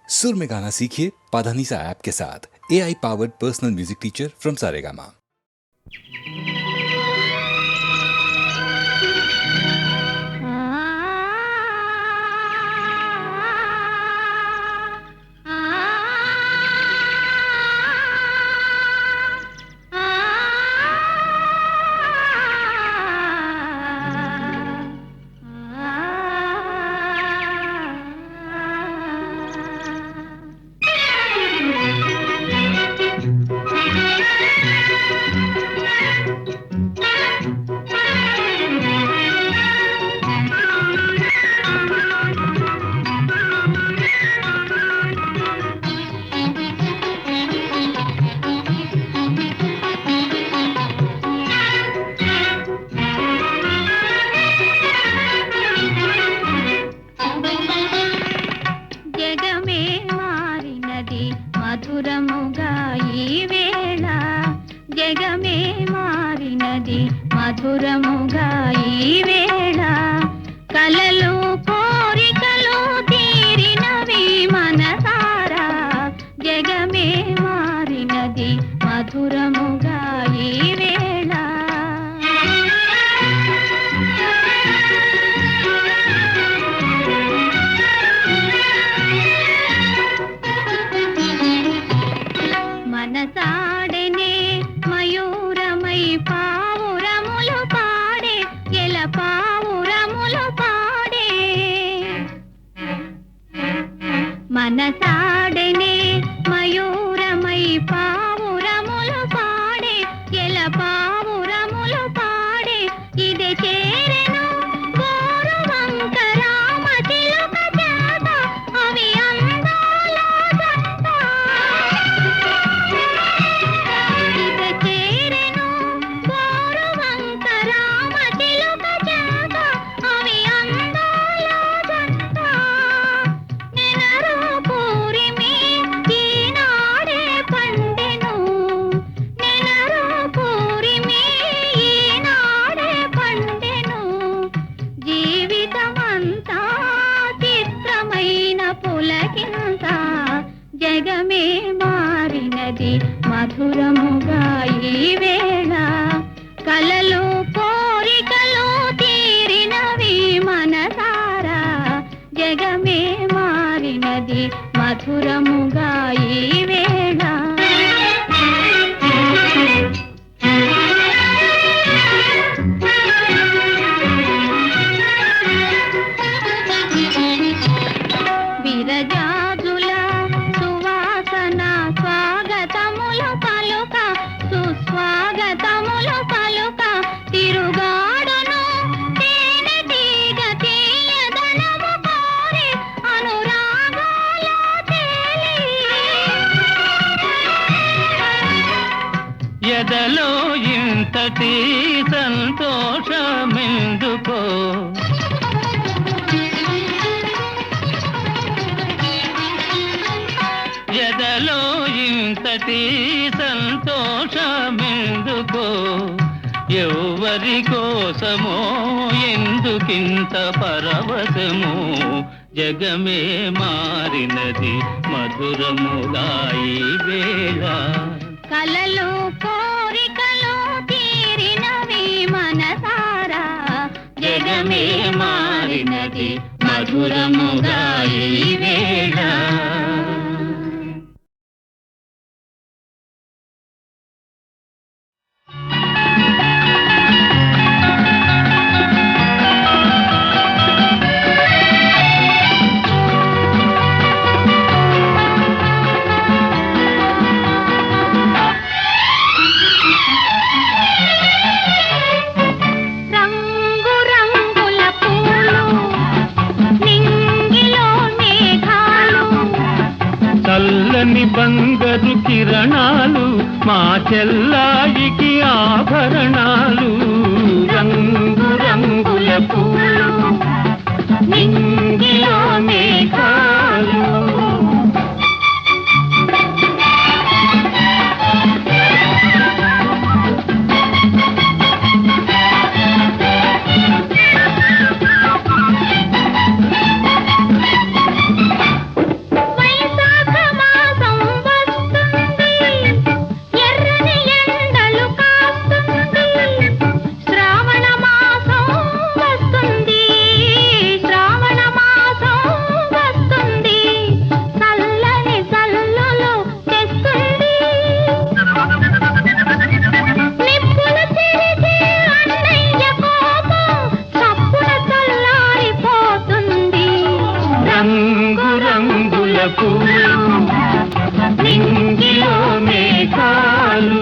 सुर में गाना सीखिए पाधानीसा ऐप के साथ। AI powered personal music teacher from Saregama. మధురముగా ఈ వేళ జగమే మారినది మధురముగా ఈ వేళ కలలు కోరికలు తీరినవి మనసారా జగమే మారినది మధురముగా ఈ వేళ మనసాడనే మయూరమై పావురములు పాడే ఎల పావురములు పాడే మనసాడనే మయూరమై పావురములు పాడే ఎల పావురములు పాడే ఇదే చేరెను గోరువంక రామ చిలుక చేత అవి అందాల జంట ఇదే చేరెను గోరువంక రామ చిలుక చేత అవి అందాల జంట నెనరు పూరిమి ఈనాడే పండెను నెనరు పూరిమి ఈనాడే పండెను జీవితమంతా చిత్రమైన పులకింత జగమే మారినది మధురముగా ఈ వేళ కలలు కోరికలు తీరినవి మనసారా జగమే మారినది మధురముగా ఈ వేళ విరజాజుల సువాసన స్వాగతములు పలుక సుస్వాగతములు పలుక తిరుగాడును తేనె తీగ తీయదనము కోరి అనురాగాల తేలి ఎదలో ఇంతటి సంతోషమెందుకో ఎదలో ఇంతటి సంతోషమెందుకో ఎవరి కోసమో ఎందుకింత పరవశమో జగమే మారినది మధురముగా ఈ వేళ కలలు కోరికలు తీరినవి మనసారా జగమే మారినది మధురముగా ఈ వేళ రంగు రంగుల పూలు నింగిలో మేఘాలు చల్లని బంగారు కిరణాలు మా చెల్లాయికి ఆభరణాలు రంగు రంగుల పూలు నింగిలో మేఘాలు వైశాలి పూలు నింగిలో మేఘాలు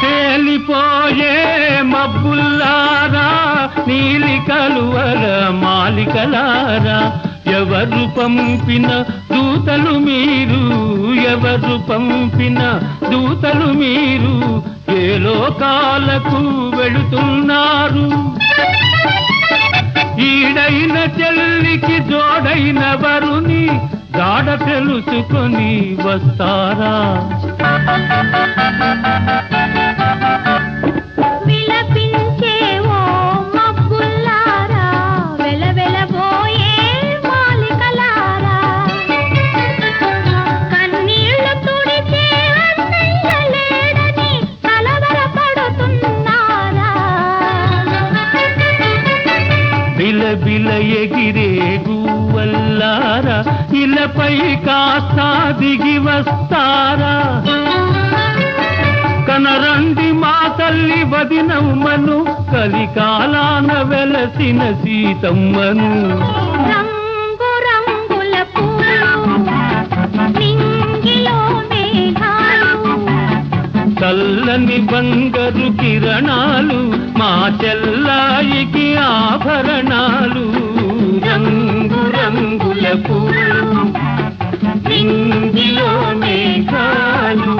తేలిపోయే మబ్బుల్లారా నీలి కలువల మాలికలారా ఎవరు పంపిన దూతలు మీరు ఎవరు పంపిన దూతలు మీరు ఏ లోకాలకు వెళుతున్నారు ఈడైన చెల్లికి జోడైన వరుని జాడ తెలుసుకొని వస్తారా విలపించే ఓ మబ్బుల్లారా వెలవెలబోయే మాలికలారా కన్నీళ్లు తుడిచే అన్నయ్య లేడని కలవరపడుతున్నారా బిలబిల ఎగిరే గువ్వల్లారా ఇలపై కాస్త దిగి వస్తారా కనరండి మా తల్లి వదినమ్మను కలికాలాన వెలసిన సీతమ్మను రంగు రంగుల పూలు నింగిలో మేఘాలు చల్లని బంగారు కిరణాలు మా చెల్లాయికి ఆభరణాలు రంగు రంగుల పూలు నింగిలో మేఘాలు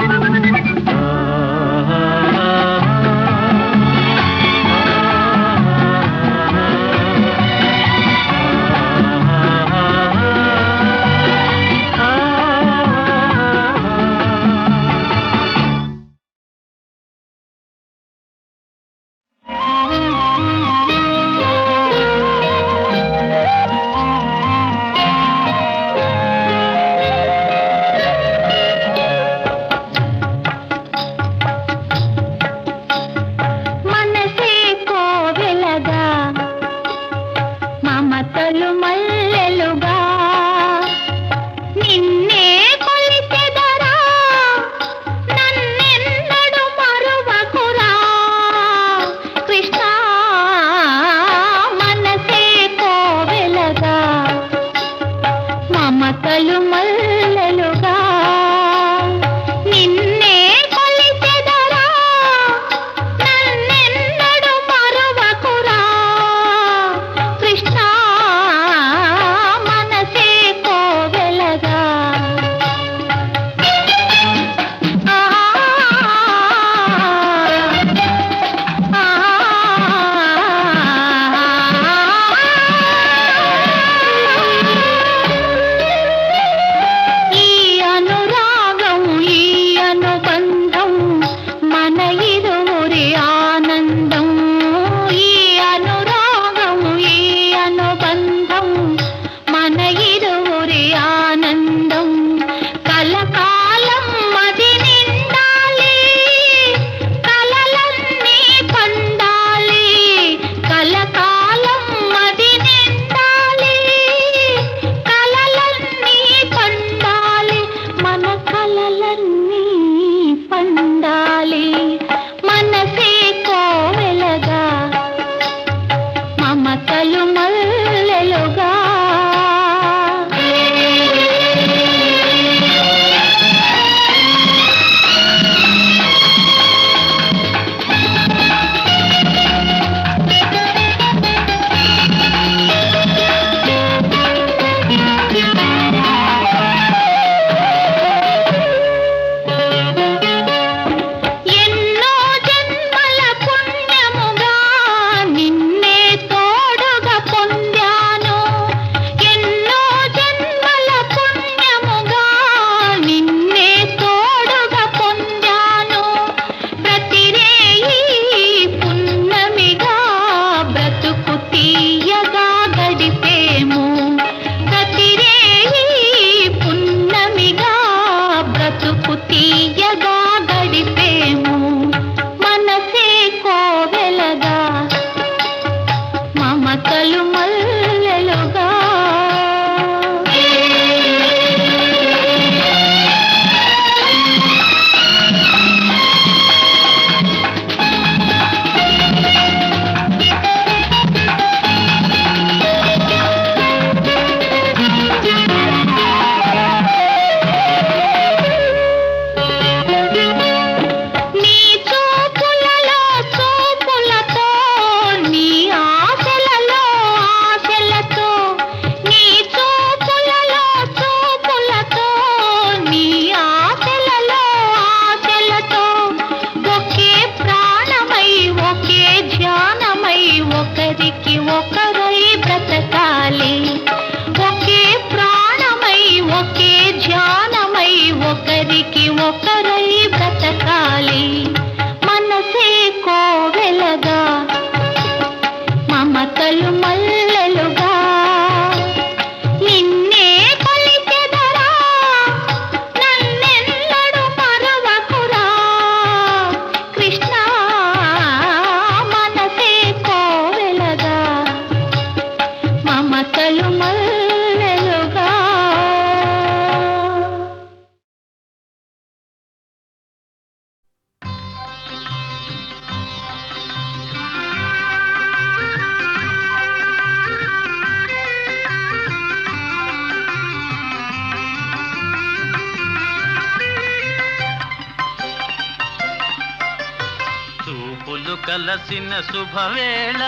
కలసిన శుభవేళ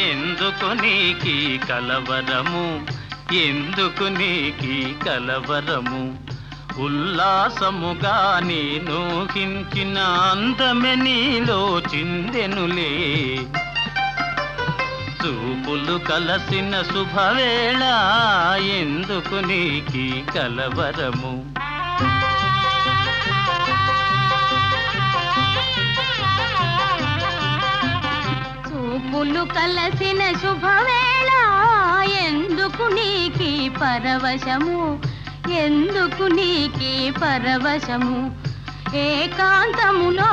ఎందుకు నీకీ కలవరము ఎందుకు నీకీ కలవరము ఉల్లాసముగా నేను హించిన అందమె నీలో చిందెనులే చూపులు కలసిన శుభవేళ ఎందుకు నీకీ కలవరము చూపులు కలసిన శుభవేళ ఎందుకు నీకీ పరవశము ఎందుకు నీకీ పరవశము ఏకాంతములో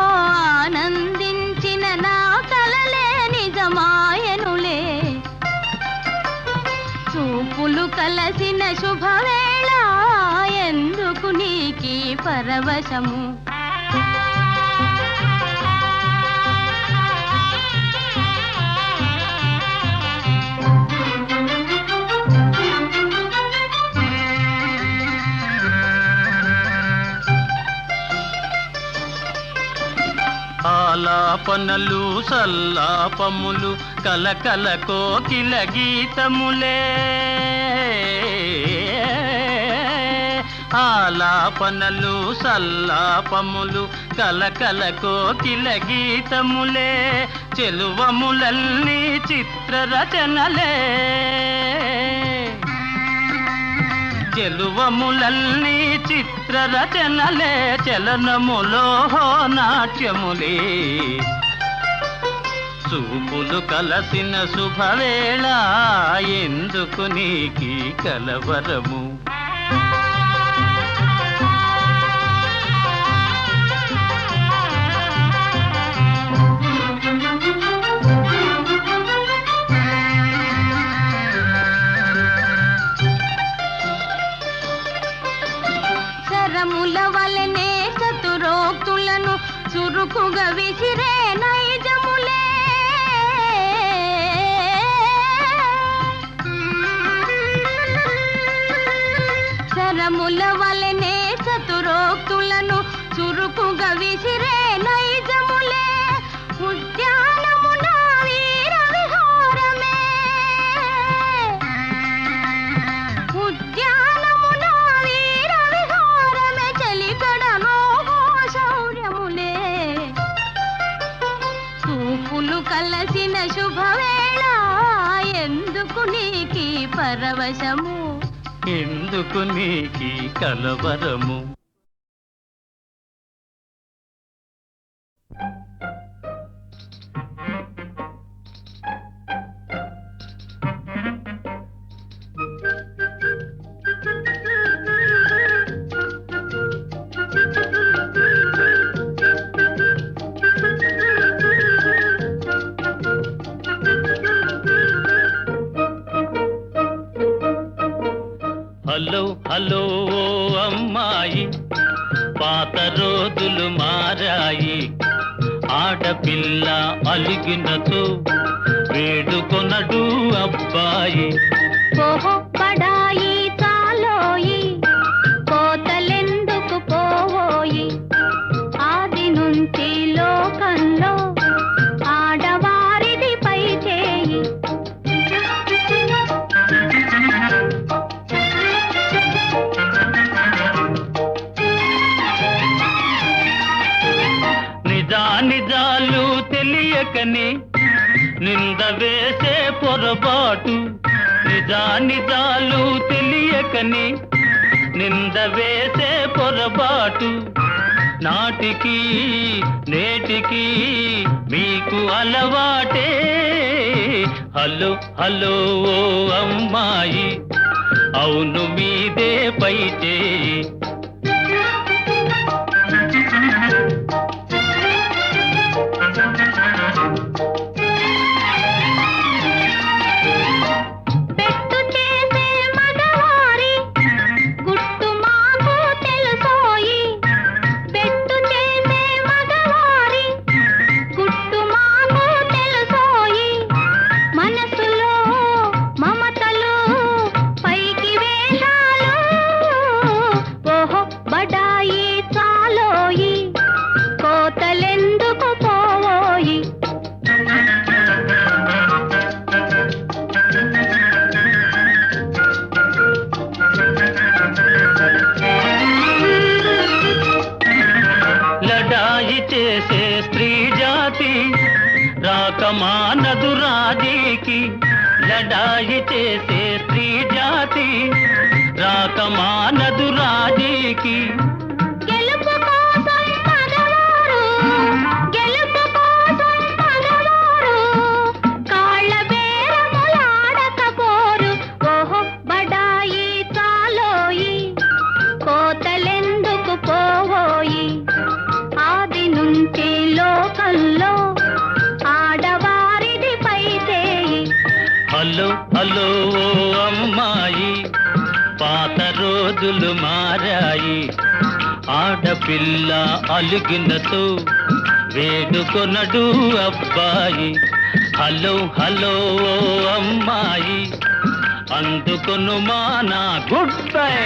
ఆనందించిన నా కలలే నిజమాయనులే చూపులు కలసిన శుభవేళ ఎందుకు నీకీ పరవశము ఆలాపనలు సల్లాపములు కలకల కోకిల గీతములే ఆలాపనలు సల్లాపములు కలకల కోకిల గీతములే చెలువములన్నీ చిత్రరచనలే చెలువములన్నీ చిత్రరచనలే చలనములో నాట్యములే చూపులు కలసిన శుభవేళ ఎందుకు నీకీ కలవరము శరముల వలనే చతురోక్తులను చురుకుగా విసిరే నైజములే శరముల వలనే చతురోక్తులను చురుకుగా విసిరే నైజములే ఉద్యానమున వీర విహారమే ఉద్యానమున వీర విహారమే చలికడనో శౌర్యములే చూపులు కలసిన శుభవేళ ఎందుకు నీకీ పరవశము ఎందుకు నీకీ కలవరము హలో హలో ఓ అమ్మాయి పాత రోజులు మారాయి ఆడపిల్ల అలిగినతో వేడుకొనడు అబ్బాయి ఓహో పడాయి చాలోయి కోతలెందుకు పోవోయి ఆది నుంచి లోకంలో ఆడవారిది పై చేయి నిజాలు తెలియకని నింద వేసే పొరపాటు నిజాలు తెలియకని నింద వేసే పొరపాటు నాటికి నేటికి మీకు అలవాటే హలో హలో ఓ అమ్మాయి అవును మీదే పై చేయి పెట్టు చేసే మగవారి గుట్టు మాకు తెలుసోయి పెట్టు చేసే మగవారి గుట్టు మాకు తెలుసోయి మనసులో మమతలు పైకి వేషాలు ఓహో రాకమానదు రాజీకి లడాయి చేసే స్త్రీ జాతి రాకమానదు రాజీకి గెలుపు కోసం మగవారు గెలుపు కోసం మగవారు కాళ్ళ బేరములాడకపోరు ఓహో బడాయి చాలోయి కోతలెందుకు పోవోయి ఆది నుంచి లోకంలో ఆడవారిది పై చేయి హలో హలో ఓ అమ్మాయి పాత రోజులు మారాయి ఆడపిల్ల అలుగినతో వేడుకొనడు అబ్బాయి హలో హలో ఓ అమ్మాయి అందుకొను మా నా గుడ్ బై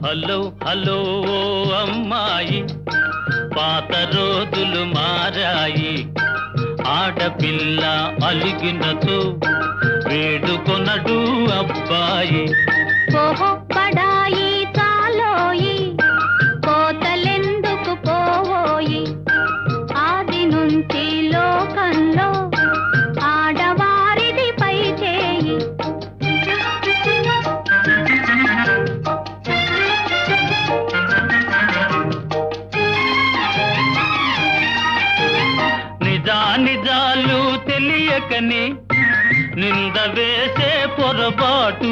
హలో హలో ఓ అమ్మాయి పాత రోజులు మారాయి ఆడపిల్ల అలిగినతో వేడుకొనడు అబ్బాయి ఓహో బడాయి చాలోయి కోతలెందుకు పోవోయి ఆది నుంచి లోకంలో ఆడవారిది పై చేయి నిజాలు తెలియకని నింద వేసే పొరపాటు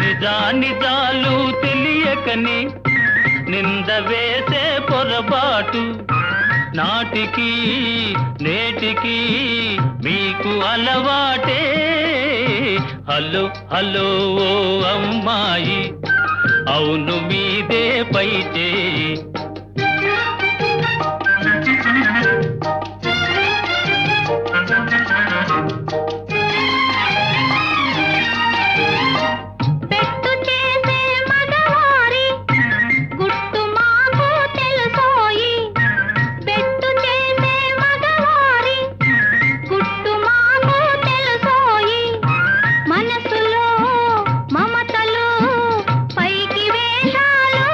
నిజాలు తెలియకని నింద వేసే పొరపాటు నాటికి నేటికి మీకు అలవాటే హలో హలో ఓ అమ్మాయి అవును మీదే పై చేయి పెట్టు చేసే మగవారి గుట్టు మాకు తెలుసోయి పెట్టు చేసే మగవారి గుట్టు మాకు తెలుసోయి మనసులో మమతలు పైకి వేషాలు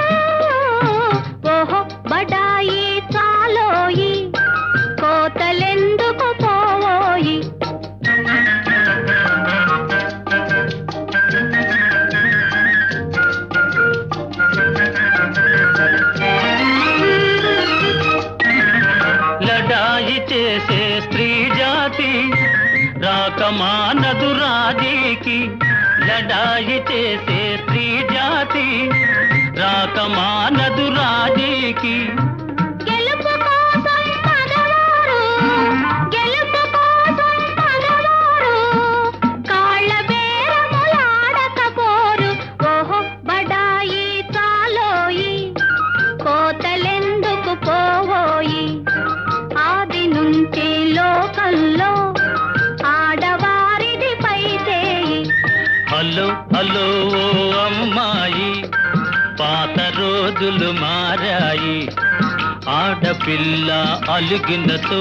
ఓహో బడాయి చాలోయి కోతలెందుకు పోవోయి లడాయి చేసే స్త్రీ జాతి రాకమానదు రాజీకి లడాయి చేసే స్త్రీ జాతి రాకమానదు రాజీకి గెలుపు కోసం మగవారు గెలుపు కోసం మగవారు కాళ్ళ బేరములాడకపోరు ఓహో బడాయి చాలోయి కోతలెందుకు పోవోయి ఆది నుంచి లోకంలో ఆడవారిది పై చేయి హలో హలో ఓ అమ్మాయి పాత రోజులు మారాయి ఆడపిల్ల అలుగినతో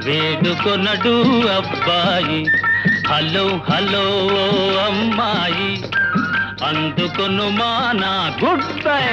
వేడుకొనడు అబ్బాయి హలో హలో ఓ అమ్మాయి అందుకొను మా నా గుడ్ బై